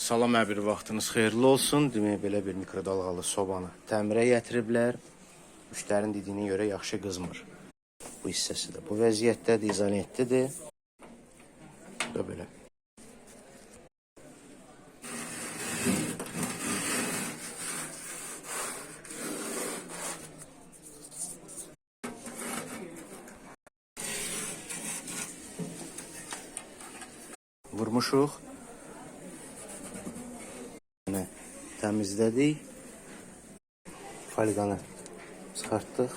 Salam, hər bir vaxtınız xeyirli olsun. Demək, belə bir mikrodalğalı sobanı təmirə gətiriblər. Müştərinin dediyinə görə yaxşı qızmır. Bu hissəsi də bu vəziyyətdədir, izolentlidir. Bu da belə. Vurmuşuq. Təmizlədik. Folqanı çıxartdıq.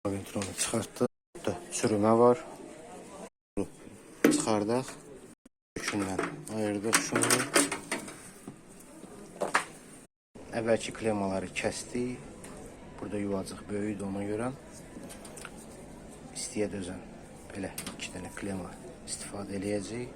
Magnetron'u çıxartdıq. Burada sürümə var. Çıxardıq. Kökündən ayırdıq şunu. Əvvəlki klemaları kəsdik. Burada yuvacıq böyüdü ona görə. İstəyə dözən belə 2 dənə klema istifadə eləyəcək.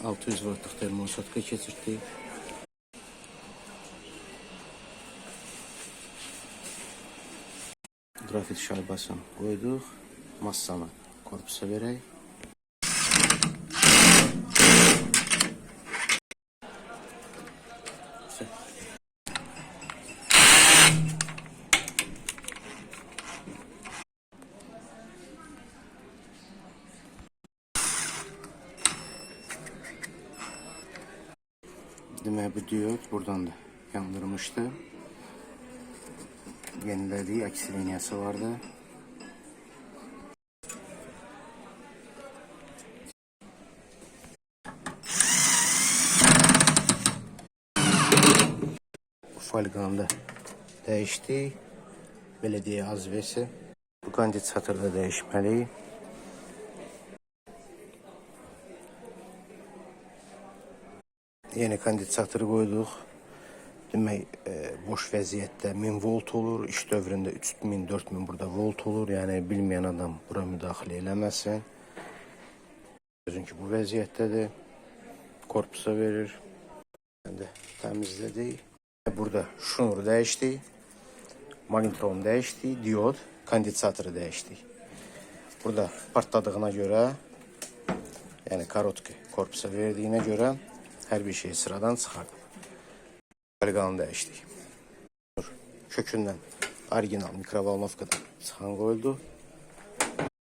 %600 voltluk termostatka keçirdik. Grafit şaybasını qoyduq. Massanı korpusa verək. Demək, bu diod buradan da yandırmışdı. Yenilədiyi əks liniyası vardı. Bu folqanı da dəyişdik. Belə deyə azvesi. Bu kondensatörü da dəyişməliyik. Yeni kondensatörü qoyduq. Demək, boş vəziyyətdə 1000 volt olur, iş dövründə 3000-4000 burada volt olur. Yəni, bilməyən adam bura müdaxilə eləməsin. Çünki bu vəziyyətdədir. Korpusa verir. Təmizlədik. Burada şnuru dəyişdik. Magnetronu dəyişdik. Diod, kondensatörü dəyişdik. Burada partladığına görə, yəni karotki korpusa verdiyinə görə hər bir şey sıradan çıxardı. Folqanı dəyişdik. Kökündən orijinal mikrovolnovkadan çıxan qoyuldu.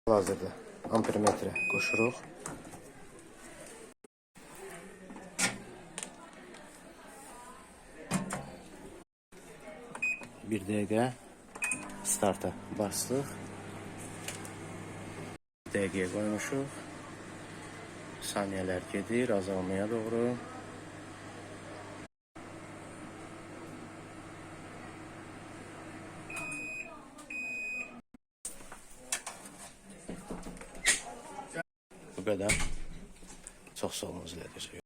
Hazırda ampermetrə qoşuruq. Bir dəqiqə starta bastıq. Dəqiqəyə qoymuşuq. Saniyələr gedir azalmaya doğru. Bu qədər. Çox sağ olun, izlədiniz.